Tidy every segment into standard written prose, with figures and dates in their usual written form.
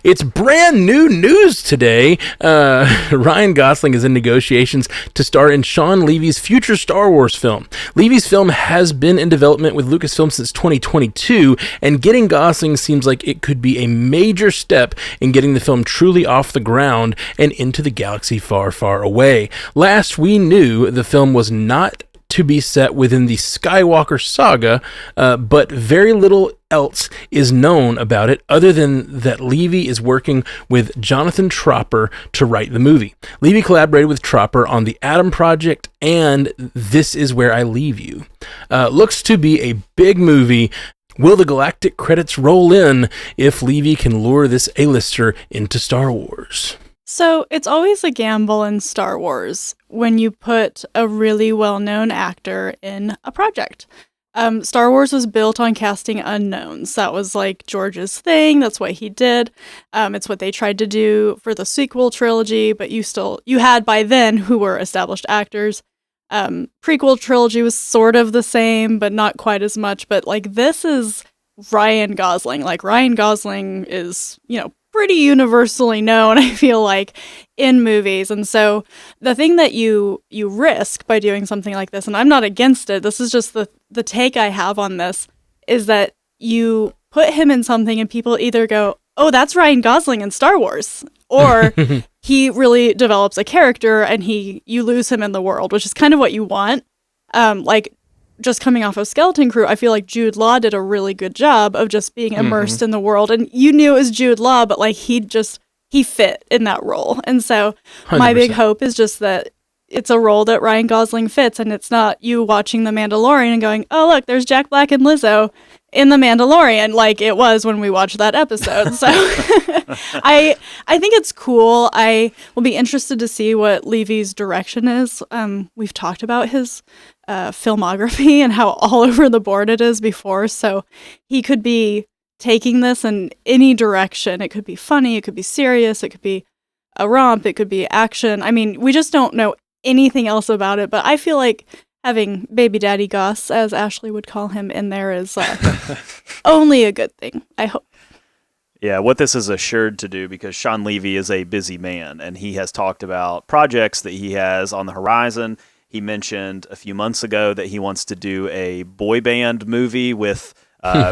It's brand new news today. Ryan Gosling is in negotiations to star in Shawn Levy's future Star Wars film. Levy's film has been in development with Lucasfilm since 2022, and getting Gosling seems like it could be a major step in getting the film truly off the ground and into the galaxy far, far away. Last we knew, the film was not to be set within the Skywalker saga, but very little else is known about it other than that Levy is working with Jonathan Tropper to write the movie. Levy collaborated with Tropper on the Adam Project and This Is Where I Leave You. Looks to be a big movie. Will the galactic credits roll in if Levy can lure this A-lister into Star Wars? So it's always a gamble in Star Wars when you put a really well-known actor in a project. Star Wars was built on casting unknowns. That was like George's thing. That's what he did. It's what they tried to do for the sequel trilogy, but you had by then who were established actors. Prequel trilogy was sort of the same, but not quite as much. But like this is Ryan Gosling. Like Ryan Gosling is, pretty universally known, I feel like, in movies. And so the thing that you risk by doing something like this, and I'm not against it, this is just the take I have on this, is that you put him in something and people either go, oh, that's Ryan Gosling in Star Wars, or he really develops a character and you lose him in the world, which is kind of what you want. Like just coming off of Skeleton Crew, I feel like Jude Law did a really good job of just being immersed in the world. And you knew it was Jude Law, but like he fit in that role. And so 100%. My big hope is just that it's a role that Ryan Gosling fits, and it's not you watching The Mandalorian and going, oh, look, there's Jack Black and Lizzo in The Mandalorian, like it was when we watched that episode. So I think it's cool. I will be interested to see what Levy's direction is. We've talked about his filmography and how all over the board it is before. So he could be taking this in any direction. It could be funny. It could be serious. It could be a romp. It could be action. I mean, we just don't know anything else about it. But I feel like having Baby Daddy Goss, as Ashley would call him, in there is only a good thing, I hope. Yeah, what this is assured to do, because Shawn Levy is a busy man, and he has talked about projects that he has on the horizon. He mentioned a few months ago that he wants to do a boy band movie with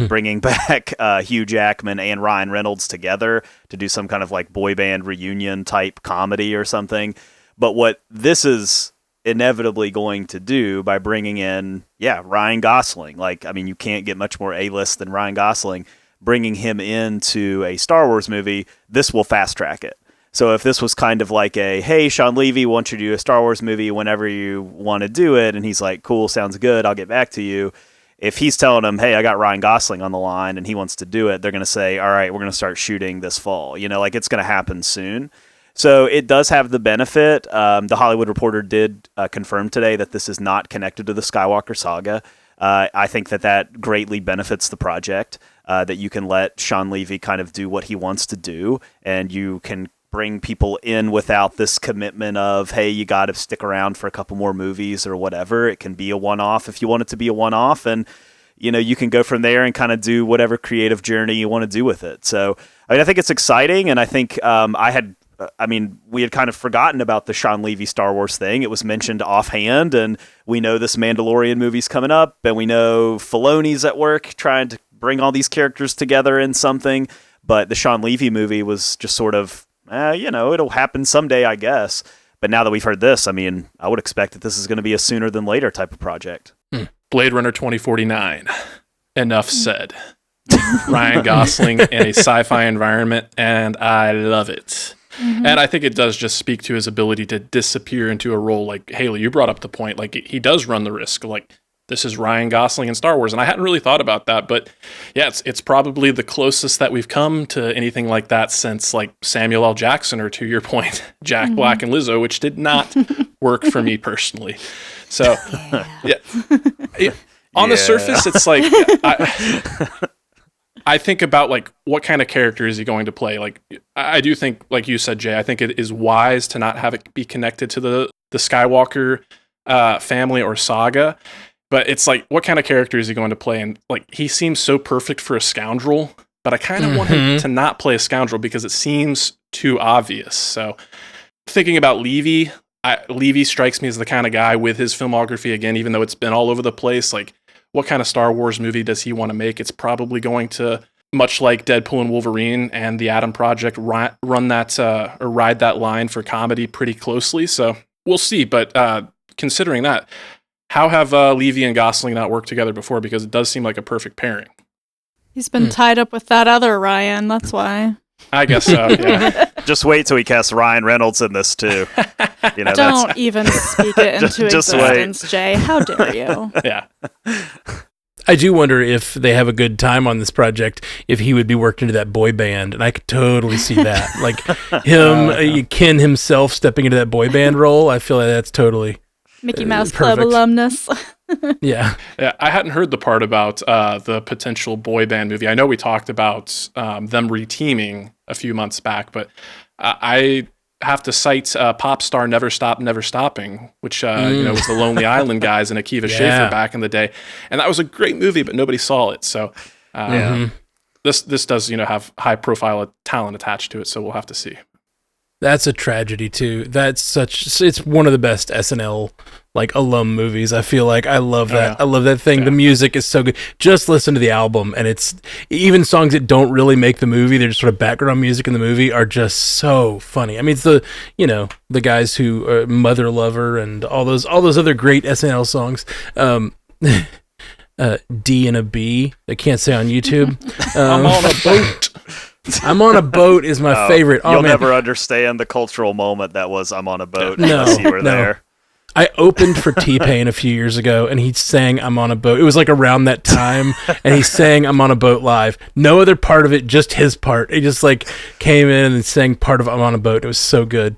bringing back Hugh Jackman and Ryan Reynolds together to do some kind of like boy band reunion type comedy or something. But what this is inevitably going to do by bringing in, Ryan Gosling, you can't get much more A-list than Ryan Gosling, bringing him into a Star Wars movie, this will fast track it. So if this was kind of like hey, Shawn Levy wants you to do a Star Wars movie whenever you want to do it, and he's like, cool, sounds good, I'll get back to you. If he's telling him, hey, I got Ryan Gosling on the line and he wants to do it, they're going to say, all right, we're going to start shooting this fall. It's going to happen soon. So it does have the benefit. The Hollywood Reporter did confirm today that this is not connected to the Skywalker saga. I think that greatly benefits the project, that you can let Shawn Levy kind of do what he wants to do, and you can bring people in without this commitment of, hey, you got to stick around for a couple more movies or whatever. It can be a one-off if you want it to be a one-off, and you can go from there and kind of do whatever creative journey you want to do with it. So I think it's exciting, and I think we had kind of forgotten about the Shawn Levy Star Wars thing. It was mentioned offhand, and we know this Mandalorian movie's coming up, and we know Filoni's at work trying to bring all these characters together in something, but the Shawn Levy movie was just sort of, it'll happen someday, I guess. But now that we've heard this, I would expect that this is going to be a sooner than later type of project. Blade Runner 2049. Enough said. Ryan Gosling in a sci-fi environment, and I love it. Mm-hmm. And I think it does just speak to his ability to disappear into a role. Like, Haley, you brought up the point, like, he does run the risk. Like, this is Ryan Gosling in Star Wars, and I hadn't really thought about that, but yeah, it's probably the closest that we've come to anything like that since, like, Samuel L. Jackson, or to your point, Jack Black and Lizzo, which did not work for me personally. So, on the surface, it's like, I think about, like, what kind of character is he going to play? Like, I do think, like you said, Jay, I think it is wise to not have it be connected to the Skywalker family or saga. But it's like, what kind of character is he going to play? And like, he seems so perfect for a scoundrel but I kind of want him to not play a scoundrel because it seems too obvious. So thinking about Levy, Levy strikes me as the kind of guy with his filmography, again, even though it's been all over the place, like what kind of Star Wars movie does he want to make? It's probably going to, much like Deadpool and Wolverine and the Atom Project, run that or ride that line for comedy pretty closely. So we'll see. But considering that, how have Levy and Gosling not worked together before? Because it does seem like a perfect pairing. He's been tied up with that other Ryan, that's why. I guess so, yeah. Just wait till he casts Ryan Reynolds in this too. You know, Don't even speak it into just existence, Jay. How dare you? Yeah. I do wonder if they have a good time on this project, if he would be worked into that boy band, and I could totally see that. Like him, Ken himself stepping into that boy band role, I feel like that's totally Mickey Mouse perfect. Club alumnus. Yeah. Yeah, I hadn't heard the part about the potential boy band movie. I know we talked about them reteaming a few months back, but I have to cite pop star Never Stop, Never Stopping, which was the Lonely Island guys and Akiva Schaffer back in the day, and that was a great movie, but nobody saw it. So this does have high profile talent attached to it, so we'll have to see. That's a tragedy too. It's one of the best SNL like alum movies. I feel like I love that. I love that thing. Yeah. The music is so good. Just listen to the album, and it's even songs that don't really make the movie. They're just sort of background music in the movie are just so funny. I mean, it's the guys who are Mother Lover and all those other great SNL songs. D and a B. I can't say on YouTube. I'm on a boat. I'm on a boat is my favorite. You'll never understand the cultural moment that was I'm on a boat unless you were there. I opened for T-Pain a few years ago, and he sang I'm on a boat. It was like around that time, and he sang I'm on a boat live. No other part of it, just his part. He just like came in and sang part of I'm on a boat. It was so good.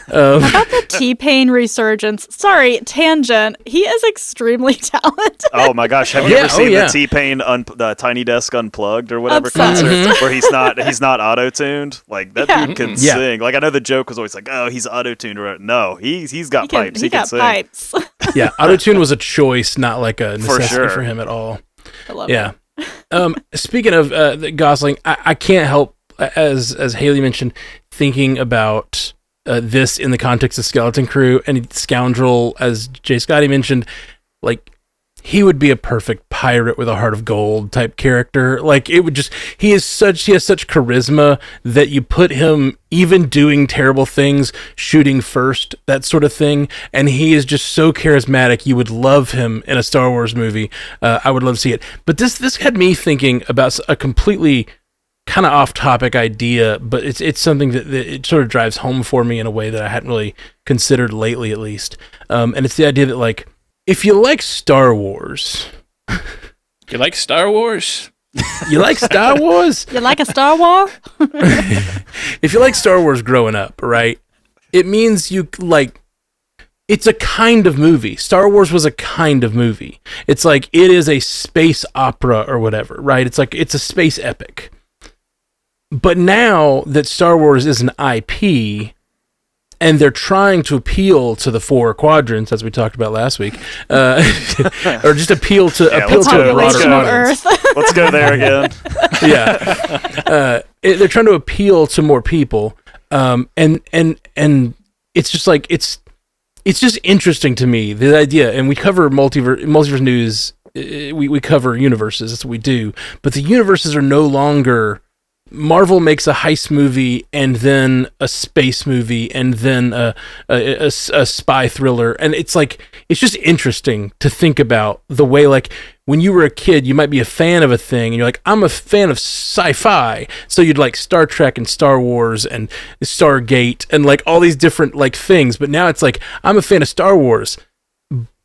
How about the T-Pain resurgence? Sorry, tangent. He is extremely talented. Oh my gosh, have you ever seen the T-Pain the Tiny Desk Unplugged or whatever concert where he's not auto-tuned? Like that dude can sing. Like I know the joke was always like, oh, he's auto-tuned. No, he's got pipes. He can sing. Pipes. Yeah, auto-tune was a choice, not like a necessity for him at all. I love it. Speaking of Gosling, I can't help, as Haley mentioned, thinking about this in the context of Skeleton Crew and Scoundrel, as Jay Scotty mentioned, like he would be a perfect pirate with a heart of gold type character. Like it would just, he has such charisma that you put him even doing terrible things, shooting first, that sort of thing. And he is just so charismatic. You would love him in a Star Wars movie. I would love to see it. But this had me thinking about a completely kind of off-topic idea, but it's something that it sort of drives home for me in a way that I hadn't really considered lately, at least. And it's the idea that, like, if you like Star Wars... You like Star Wars? You like Star Wars? You like a Star Wars? If you like Star Wars growing up, right, it means you, like... It's a kind of movie. Star Wars was a kind of movie. It's like, it is a space opera or whatever, right? It's like, it's a space epic. But now that Star Wars is an IP, and they're trying to appeal to the four quadrants, as we talked about last week, or just appeal to a broader audience. Let's go there again. They're trying to appeal to more people, and it's just like it's just interesting to me, the idea. And we cover multiverse news. We cover universes. That's what we do. But the universes are no longer. Marvel makes a heist movie and then a space movie and then a spy thriller, and it's like it's just interesting to think about the way, like, when you were a kid you might be a fan of a thing and you're like, I'm a fan of sci-fi, so you'd like Star Trek and Star Wars and Stargate and like all these different like things, but now it's like I'm a fan of Star Wars,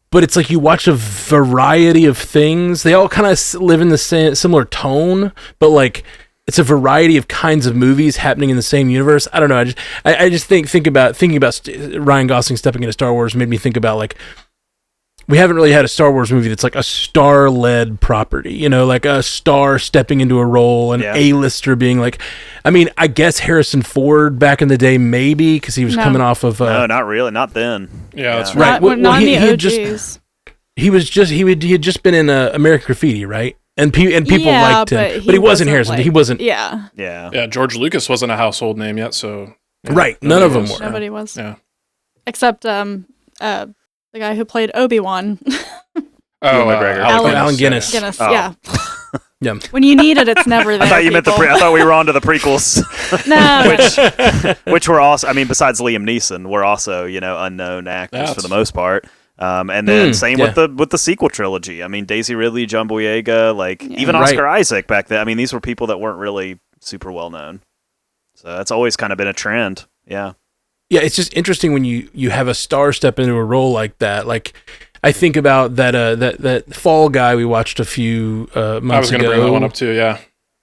but it's like you watch a variety of things. They all kind of live in the same similar tone, but like it's a variety of kinds of movies happening in the same universe. I don't know. I just thinking about Ryan Gosling stepping into Star Wars made me think about, like, we haven't really had a Star Wars movie that's like a star-led property, you know, like a star stepping into a role, an A-lister being like, I mean, I guess Harrison Ford back in the day, maybe, because he was coming off of... no, not really. Not then. Yeah, that's right. Not in the OGs. He had just been in American Graffiti, right? and people liked him, but he wasn't Harrison. He wasn't. Yeah. Yeah. George Lucas wasn't a household name yet, so Right. None of them were. Nobody was. Yeah. Except the guy who played Obi-Wan. McGregor. Allen Guinness. Guinness, Oh. yeah. Yeah. When you need it, it's never there. I thought you meant I thought we were on to the prequels. No. which were also, I mean, besides Liam Neeson, were also, unknown actors for the most part. And then same with the sequel trilogy. I mean, Daisy Ridley, John Boyega, even Oscar Isaac back then. I mean, these were people that weren't really super well known. So that's always kind of been a trend. Yeah. Yeah, it's just interesting when you have a star step into a role like that. Like, I think about that Fall Guy we watched a few months ago. I was going to bring that one up too, yeah.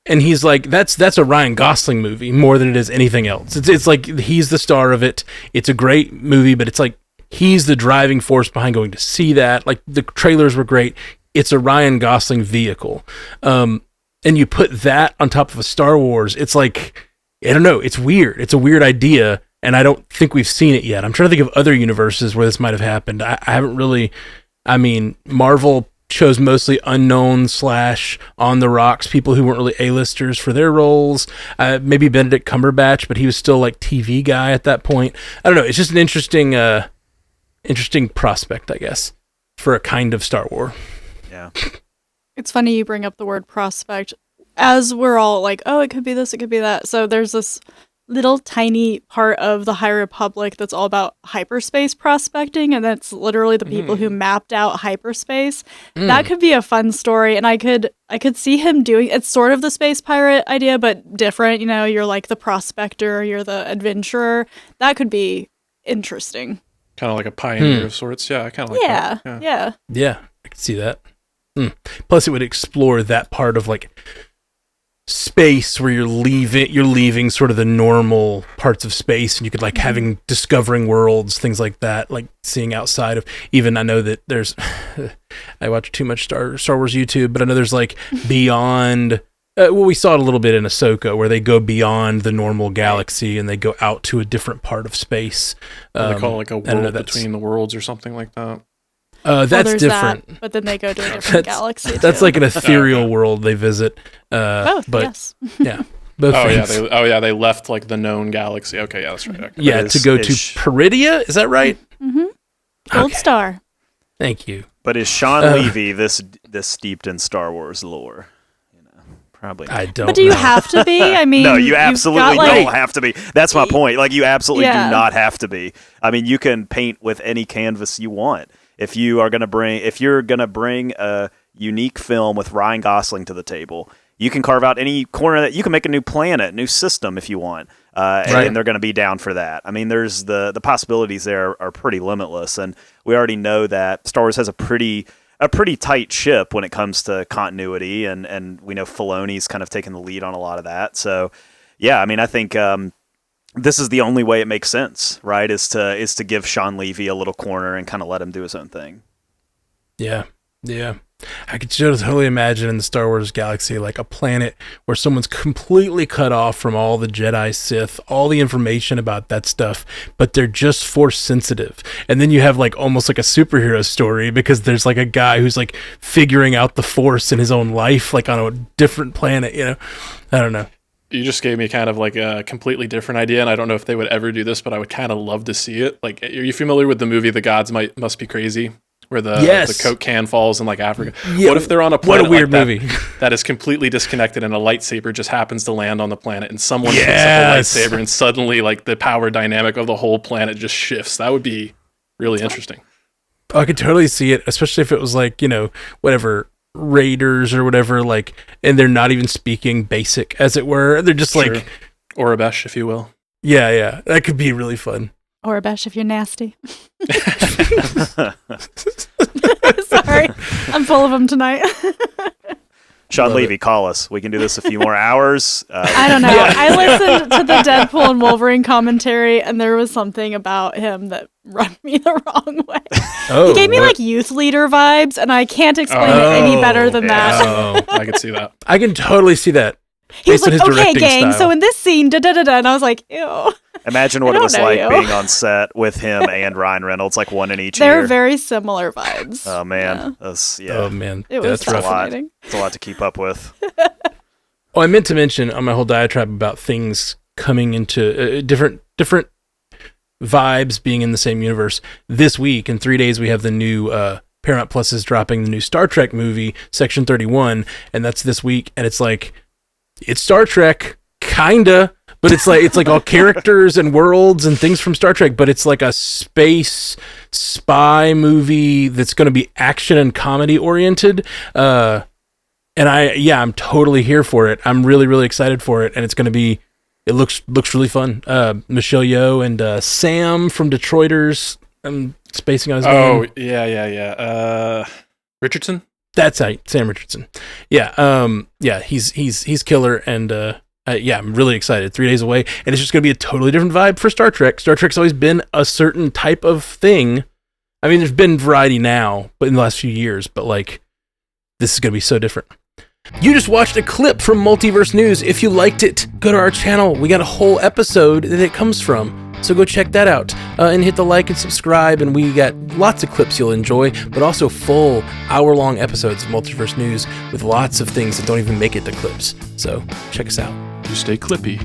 And he's like, that's a Ryan Gosling movie more than it is anything else. It's like he's the star of it. It's a great movie, but it's like he's the driving force behind going to see that. Like, the trailers were great. It's a Ryan Gosling vehicle. And you put that on top of a Star Wars, it's like, I don't know, it's weird. It's a weird idea, and I don't think we've seen it yet. I'm trying to think of other universes where this might have happened. I haven't really, I mean, Marvel chose mostly unknown / on the rocks, people who weren't really A-listers for their roles. Maybe Benedict Cumberbatch, but he was still like TV guy at that point. I don't know. It's just an interesting prospect, I guess, for a kind of Star Wars. Yeah. It's funny you bring up the word prospect, as we're all like, oh, it could be this, it could be that. So there's this little tiny part of the High Republic that's all about hyperspace prospecting, and that's literally the people who mapped out hyperspace. That could be a fun story, and I could see him doing it's sort of the space pirate idea, but different. You're like the prospector, you're the adventurer. That could be interesting. Kind of like a pioneer of sorts. Yeah, I kind of like that. Yeah. I could see that. Plus, it would explore that part of like space where you're leaving sort of the normal parts of space, and you could like discovering worlds, things like that, like seeing outside of even. I know that there's I watch too much Star Wars YouTube, but I know there's like beyond. We saw it a little bit in Ahsoka, where they go beyond the normal galaxy and they go out to a different part of space. They call it like a world between the worlds or something like that. That's different. That, but then they go to a different galaxy. That's like an ethereal world they visit. Both, but, yes. Yeah. Both things. They left like the known galaxy. Okay, yeah, that's right. Okay. Yeah, to go to Peridia. Is that right? Mm-hmm. Gold Star. Thank you. But is Shawn Levy this steeped in Star Wars lore? Probably not. I don't. But do you have to be? I mean, no, you absolutely don't have to be. That's my point. Like, you absolutely do Yeah. not have to be. I mean, you can paint with any canvas you want. If you're gonna bring a unique film with Ryan Gosling to the table, you can carve out any corner that you can make a new planet, new system if you want, and they're going to be down for that. I mean, there's the possibilities there are pretty limitless, and we already know that Star Wars has a pretty tight ship when it comes to continuity, and we know Filoni's kind of taken the lead on a lot of that. So, yeah, I mean, I think this is the only way it makes sense, right? Is to give Shawn Levy a little corner and kind of let him do his own thing. Yeah. I could totally imagine in the Star Wars galaxy, like a planet where someone's completely cut off from all the Jedi, Sith, all the information about that stuff, but they're just Force sensitive. And then you have like almost like a superhero story, because there's like a guy who's like figuring out the Force in his own life, like on a different planet, I don't know. You just gave me kind of like a completely different idea, and I don't know if they would ever do this, but I would kind of love to see it. Like, are you familiar with the movie The Gods Must Be Crazy? Where the Coke can falls in like Africa. Yeah, what if they're on a planet what a weird like movie that is completely disconnected, and a lightsaber just happens to land on the planet, and someone picks up a lightsaber, and suddenly like the power dynamic of the whole planet just shifts? That would be really interesting. I could totally see it, especially if it was like, whatever, Raiders or whatever, like, and they're not even speaking basic, as it were. They're just like Orabesh, if you will. Yeah, that could be really fun. Orabesh, if you're nasty. Sorry, I'm full of them tonight. Shawn Levy, call us. We can do this a few more hours. I don't know. I listened to the Deadpool and Wolverine commentary, and there was something about him that rubbed me the wrong way. He gave me like youth leader vibes, and I can't explain it any better than that. I can see that. I can totally see that. He was Based on like, his okay, directing gang, style. so in this scene, da-da-da-da, and I was like, ew. Imagine what I it was don't know like you. being on set with him and Ryan Reynolds, like one in each They're ear. very similar vibes. Oh man, Yeah. that's Oh man, It was that's rough. fascinating. It's a lot to keep up with. Oh, I meant to mention on my whole diatribe about things coming into different vibes being in the same universe. This week, in 3 days, we have the new Paramount Plus is dropping the new Star Trek movie, Section 31, and that's this week. And it's like, it's Star Trek, kinda, but it's like all characters and worlds and things from Star Trek, but it's like a space spy movie that's going to be action and comedy oriented. And I'm totally here for it. I'm really, really excited for it, and it's going to be. It looks really fun. Michelle Yeoh and Sam from Detroiters. I'm spacing on his name. Oh, yeah. Richardson? That's right, Sam Richardson. Yeah, he's killer, and I'm really excited. 3 days away, and it's just going to be a totally different vibe for Star Trek. Star Trek's always been a certain type of thing. I mean, there's been variety now, but in the last few years, but like, this is going to be so different. You just watched a clip from Multiverse News. If you liked it, go to our channel. We got a whole episode that it comes from. So go check that out and hit the like and subscribe. And we got lots of clips you'll enjoy, but also full hour-long episodes of Multiverse News with lots of things that don't even make it to clips. So check us out. You stay clippy.